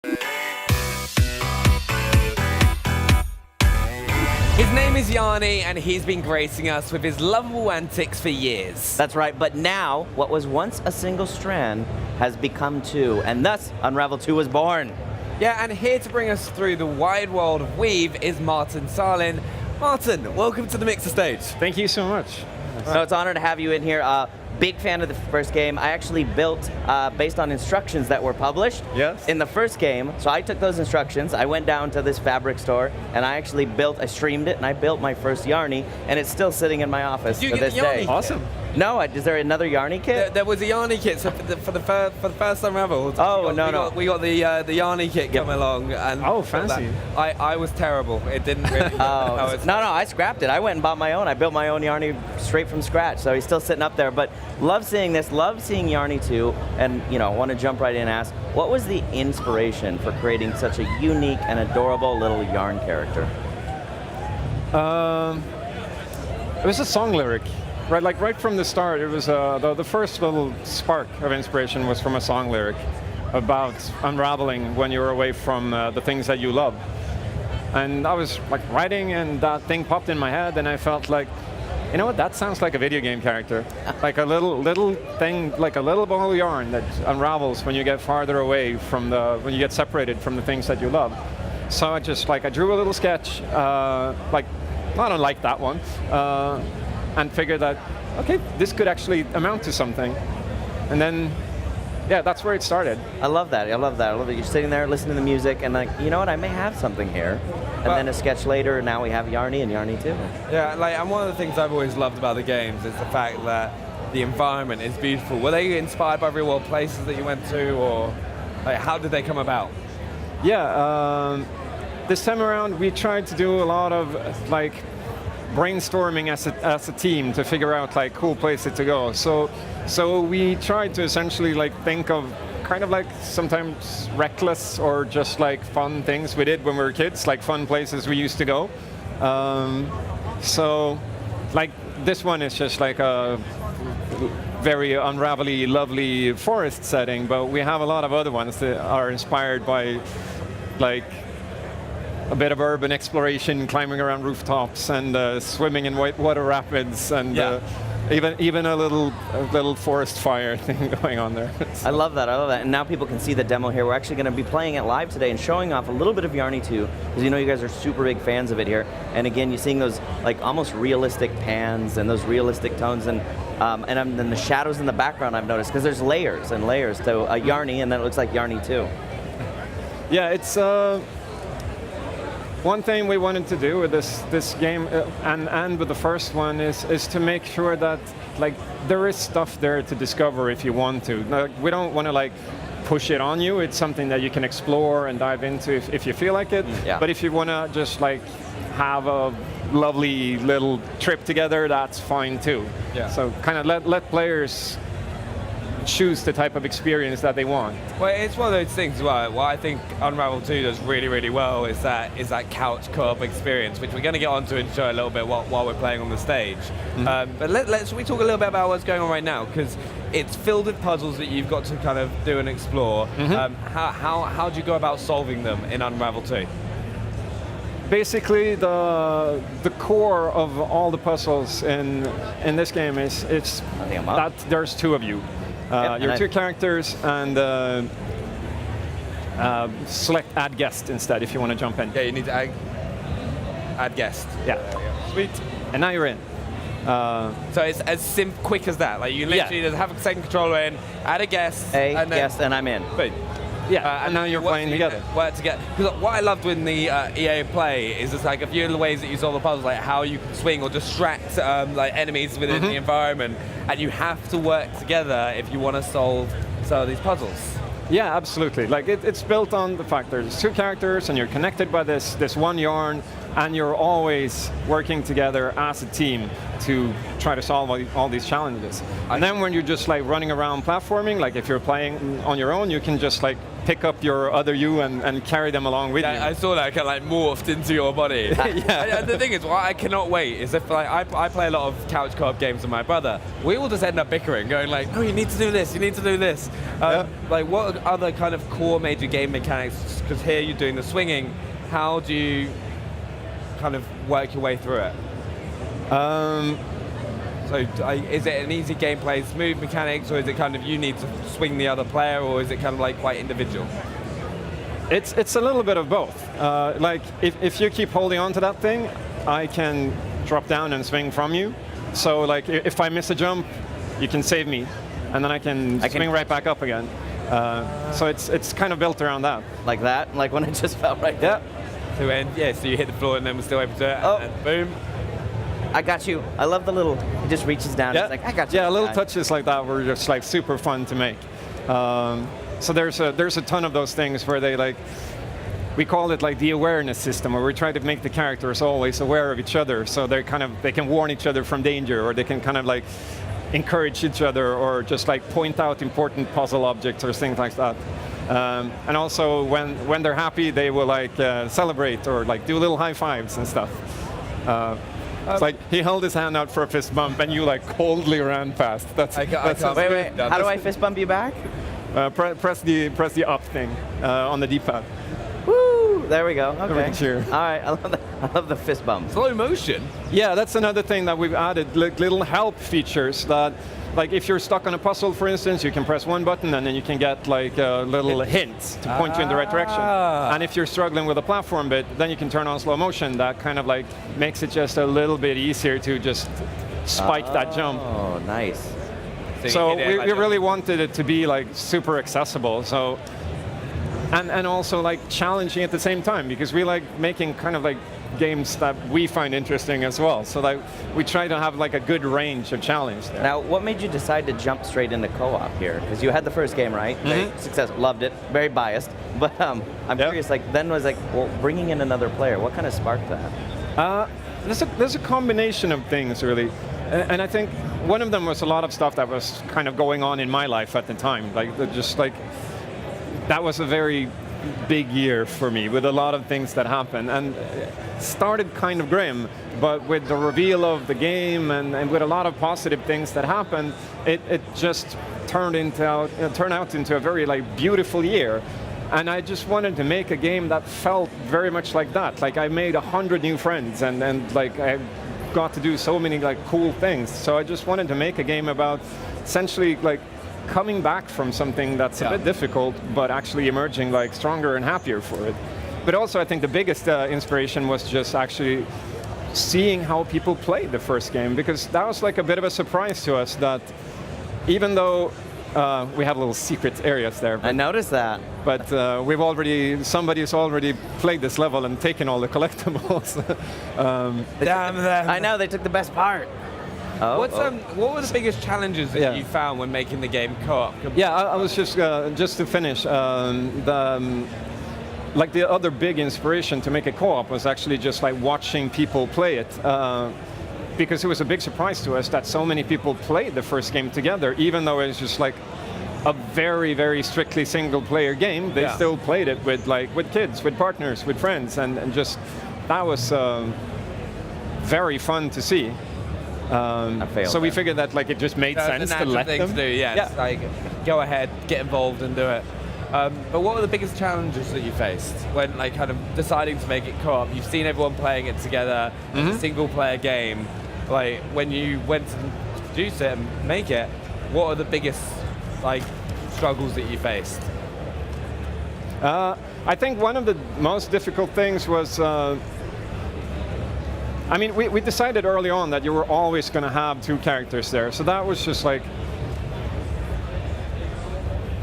His name is Yanni, and he's been gracing us with his lovable antics for years. That's right, but now, what was once a single strand has become two, and thus Unravel 2 was born. Yeah, and here to bring us through the wide world of Weave is Martin Salin. Martin, welcome to the Mixer stage. Thank you so much. So it's an honor to have you in here. Big fan of the first game. I actually built based on instructions that were published in the first game. So I took those instructions, I went down to this fabric store, and I actually I streamed it, and I built my first Yarny, and it's still sitting in my office to this day. Awesome. No, is there another Yarny kit? There was a Yarny kit, so for the first Unravel. We got the Yarny kit come along, and fancy. I was terrible. It didn't really. No, I scrapped it. I went and bought my own. I built my own Yarny straight from scratch, so he's still sitting up there. But love seeing this, love seeing Yarny too, and want to jump right in and ask, what was the inspiration for creating such a unique and adorable little yarn character? It was a song lyric. Right, like right from the start, it was the first little spark of inspiration was from a song lyric about unraveling when you're away from the things that you love. And I was like writing, and that thing popped in my head, and I felt like, you know what, that sounds like a video game character. Like a little thing, like a little ball of yarn that unravels when you get farther away from when you get separated from the things that you love. So I just I drew a little sketch, not unlike that one. And figured that, okay, this could actually amount to something. And then, yeah, that's where it started. I love that. I love that. You're sitting there listening to the music, and like, you know what, I may have something here. And then a sketch later, now we have Yarny and Yarny too. Yeah, and one of the things I've always loved about the games is the fact that the environment is beautiful. Were they inspired by real world places that you went to, or how did they come about? Yeah, this time around we tried to do a lot of brainstorming as a team to figure out cool places to go. So we tried to essentially think of kind of sometimes reckless or just fun things we did when we were kids, fun places we used to go. So this one is just a very unravelly, lovely forest setting, but we have a lot of other ones that are inspired by a bit of urban exploration, climbing around rooftops and swimming in white water rapids, and even a little forest fire thing going on there. I love that. And now people can see the demo here. We're actually going to be playing it live today and showing off a little bit of Yarny 2, because you guys are super big fans of it here. And again, you're seeing those almost realistic pans and those realistic tones, and then the shadows in the background I've noticed, because there's layers and layers to a Yarny, and then it looks like Yarny 2. Yeah, it's one thing we wanted to do with this game and with the first one is to make sure that there is stuff there to discover if you want to. We don't want to push it on you. It's something that you can explore and dive into if you feel like it. Yeah. But if you want to just have a lovely little trip together, that's fine too. Yeah. So kind of let players choose the type of experience that they want. Well, it's one of those things as well. What I think Unravel 2 does really, really well is that couch co-op experience, which we're going to get onto and show a little bit while we're playing on the stage. Mm-hmm. But let's we talk a little bit about what's going on right now, because it's filled with puzzles that you've got to kind of do and explore. Mm-hmm. How do you go about solving them in Unravel 2? Basically, the core of all the puzzles in this game is that there's two of you. Your two characters, and select add guest instead if you want to jump in. Yeah, you need to add guest. Yeah. Sweet. And now you're in. So it's as quick as that. You literally just have a second controller in, add a guest, and I'm in. Boom. Yeah, and now you're playing together. Work together. Because what I loved with the EA Play is it's a few of the ways that you solve the puzzles, how you can swing or distract enemies within the environment, and you have to work together if you want to solve some of these puzzles. Yeah, absolutely. It's built on the fact there's two characters, and you're connected by this one yarn, and you're always working together as a team to try to solve all these challenges. And then when you're just running around platforming, if you're playing on your own, you can just pick up your other you and carry them along with you. I saw that kind of like morphed into your body. And the thing is, what I cannot wait is if like I play a lot of couch co-op games with my brother. We all just end up bickering, going like, "No, you need to do this. You need to do this." Like, what other kind of core major game mechanics? Because here you're doing the swinging. How do you kind of work your way through it? So is it an easy gameplay, smooth mechanics, or is it kind of you need to swing the other player, or is it kind of like quite individual? It's a little bit of both. Like if you keep holding on to that thing, I can drop down and swing from you. So like if I miss a jump, you can save me, and then I can swing right back up again. So it's kind of built around that. Like that, like when I just fell right there. So you hit the floor and then we're still able to do it, and boom. I got you. I love the little, he just reaches down and he's like, I got you. Yeah, little touches like that were just like super fun to make. So there's a ton of those things where they like, we call it like the awareness system, where we try to make the characters always aware of each other, so they can warn each other from danger, or they can kind of like encourage each other, or just like point out important puzzle objects or things like that. And also when they're happy, they will like celebrate or like do little high fives and stuff. It's like he held his hand out for a fist bump, and you like coldly ran past. Wait. How do I fist bump you back? Press the up thing on the D-pad. Woo! There we go. Okay. Cheer. All right. I love the fist bump. Slow motion. Yeah, that's another thing that we've added, like little help features that. Like if you're stuck on a puzzle, for instance, you can press one button and then you can get like little hints to point you in the right direction. And if you're struggling with a platform bit, then you can turn on slow motion. That kind of like makes it just a little bit easier to just spike that jump. Oh, nice. So we really wanted it to be like super accessible. So and also like challenging at the same time, because we like making kind of like games that we find interesting as well. So like we try to have like a good range of challenge there. Now, what made you decide to jump straight into co-op here? Because you had the first game, right? Very successful, loved it, very biased. But I'm curious, like then was like, well, bringing in another player, what kind of sparked that? There's a combination of things really. And I think one of them was a lot of stuff that was kind of going on in my life at the time. Like just like, that was a very big year for me with a lot of things that happened, and started kind of grim, but with the reveal of the game and with a lot of positive things that happened, it just turned out into a very like beautiful year. And I just wanted to make a game that felt very much like that. Like I made 100 new friends, and like I got to do so many like cool things. So I just wanted to make a game about essentially like coming back from something that's a bit difficult, but actually emerging like stronger and happier for it. But also I think the biggest inspiration was just actually seeing how people played the first game, because that was like a bit of a surprise to us, that even though we have little secret areas there. I noticed that. But somebody's already played this level and taken all the collectibles. Damn them. I know, they took the best part. What were the biggest challenges that you found when making the game co-op? Yeah, I was just to finish, like the other big inspiration to make a co-op was actually just like watching people play it, because it was a big surprise to us that so many people played the first game together, even though it was just like a very, very strictly single-player game. They still played it with kids, with partners, with friends, and just that was very fun to see. So we figured that like it just made sense to let them. To do, yeah. Like go ahead, get involved and do it. But what were the biggest challenges that you faced when like kind of deciding to make it co-op? You've seen everyone playing it together, a single-player game. Like when you went to produce it and make it, what are the biggest like struggles that you faced? I think one of the most difficult things was. I mean, we decided early on that you were always going to have two characters there, so that was just like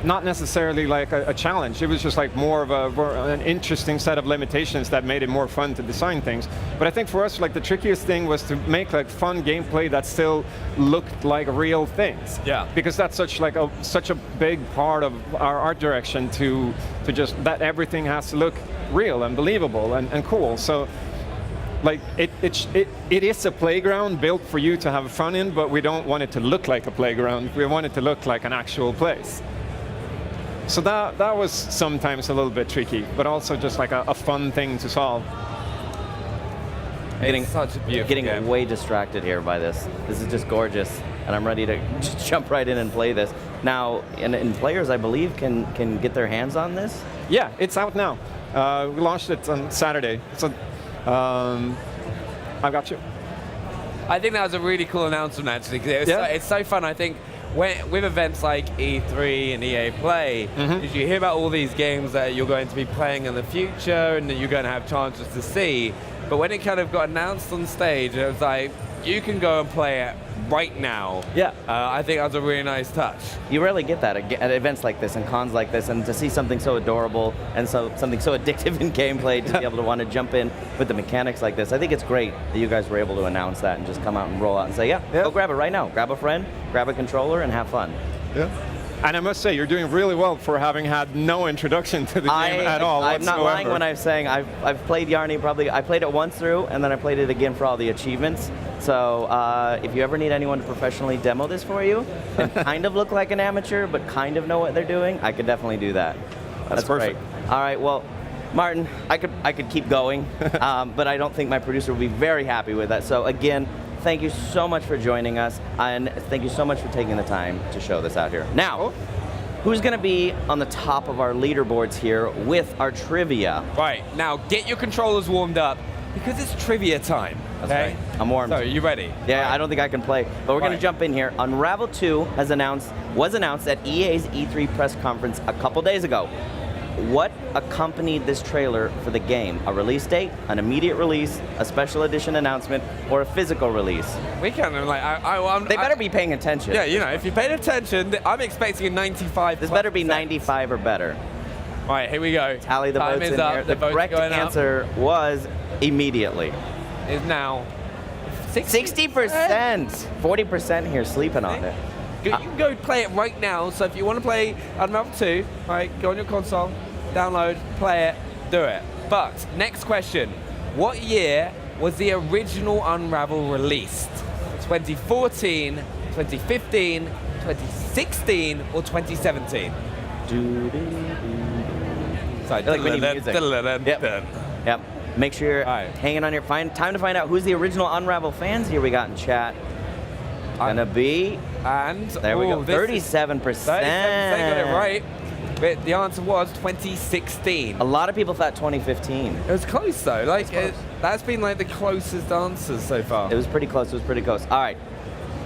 not necessarily like a challenge. It was just like more of an interesting set of limitations that made it more fun to design things. But I think for us, like the trickiest thing was to make like fun gameplay that still looked like real things. Yeah. Because that's such a big part of our art direction to just that everything has to look real and believable and cool. So. Like it is a playground built for you to have fun in, but we don't want it to look like a playground. We want it to look like an actual place. So that was sometimes a little bit tricky, but also just like a fun thing to solve. It's such a beautiful Getting game. way distracted here by this. This is just gorgeous, and I'm ready to just jump right in and play this. Now, and players, I believe, can get their hands on this? Yeah, it's out now. We launched it on Saturday. So, I got you. I think that was a really cool announcement, actually, because it's so fun. I think with events like E3 and EA Play, is you hear about all these games that you're going to be playing in the future and that you're going to have chances to see. But when it kind of got announced on stage, it was like, you can go and play it right now. Yeah. I think that was a really nice touch. You rarely get that at events like this and cons like this, and to see something so adorable and something so addictive in gameplay, to be able to want to jump in with the mechanics like this. I think it's great that you guys were able to announce that and just come out and roll out and say, go grab it right now. Grab a friend, grab a controller, and have fun. Yeah. And I must say, you're doing really well for having had no introduction to the game at all I'm whatsoever. not lying when I'm saying I've played Yarny I played it once through, and then I played it again for all the achievements. So if you ever need anyone to professionally demo this for you, and kind of look like an amateur, but kind of know what they're doing, I could definitely do that. That's perfect. Great. All right, well, Martin, I could keep going, but I don't think my producer will be very happy with that. So again, thank you so much for joining us, and thank you so much for taking the time to show this out here. Now, who's going to be on the top of our leaderboards here with our trivia? Right, now get your controllers warmed up, because it's trivia time. That's okay? right. I'm warmed. So, are you ready? Yeah, I don't think I can play, but we're going to jump in here. Unravel 2 was announced at EA's E3 press conference a couple days ago. What accompanied this trailer for the game? A release date, an immediate release, a special edition announcement, or a physical release? We kind of like, They better be paying attention. Yeah, you know, if you paid attention, I'm expecting a 95. This better be 95 or better. All right, here we go. Tally the Time votes is in up. here. The The votes correct going answer was immediately. is now 60%. 40% here sleeping on it. You can go play it right now. So if you want to play Unravel 2, all right, go on your console, download, play it, do it. But next question: what year was the original Unravel released? 2014, 2015, 2016, or 2017? Sorry, like we need music. Yep. Make sure you're hanging on your time to find out who's the original Unravel fans here we got in chat. Gonna be, and there we go, 37%. 37% got it right. But the answer was 2016. A lot of people thought 2015. It was close though. Like that's been like the closest answers so far. It was pretty close. All right.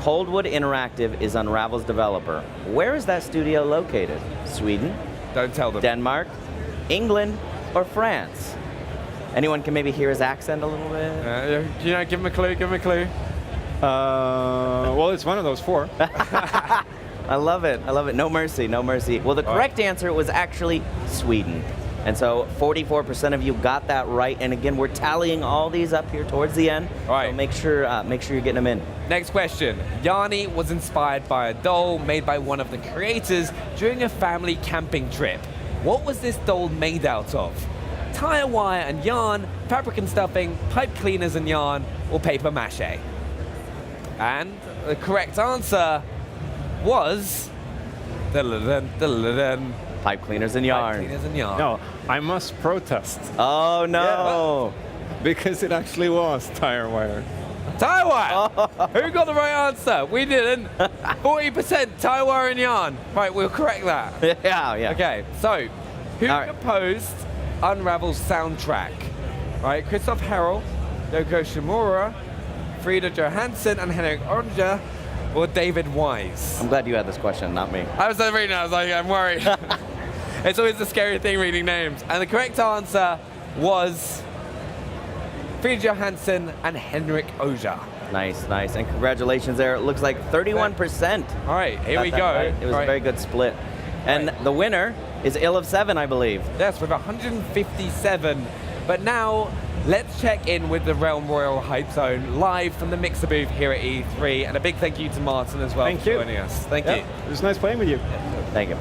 Coldwood Interactive is Unravel's developer. Where is that studio located? Sweden? Don't tell them. Denmark? England? Or France? Anyone can maybe hear his accent a little bit? You know, give him a clue. Give him a clue. Well, it's one of those four. I love it. No mercy. Well, the correct answer was actually Sweden. And so 44% of you got that right. And again, we're tallying all these up here towards the end. All right. So make sure you're getting them in. Next question. Yarny was inspired by a doll made by one of the creators during a family camping trip. What was this doll made out of? Tire wire and yarn, fabric and stuffing, pipe cleaners and yarn, or paper mache? And the correct answer was Pipe cleaners and yarn. Pipe cleaners and yarn. No, I must protest. Oh no! Because it actually was tire wire. Tire wire! Who got the right answer? We didn't. 40% tire wire and yarn. Right, we'll correct that. Yeah. Okay, so who composed Unravel's soundtrack? Right, Christoph Herrell, Yoko Shimura, Frida Johansson, and Henrik Orja, or David Wise? I'm glad you had this question, not me. I was reading it, I was like, I'm worried. It's always a scary thing reading names. And the correct answer was Frida Johansson and Henrik Orja. Nice. And congratulations there. It looks like 31%. All right, here we go. Right. It was a very good split. And the winner is Ill of 7, I believe. Yes, with 157. But now, let's check in with the Realm Royal Hype Zone live from the Mixer booth here at E3. And a big thank you to Martin as well for joining us. Thank you. It was nice playing with you. Thank you.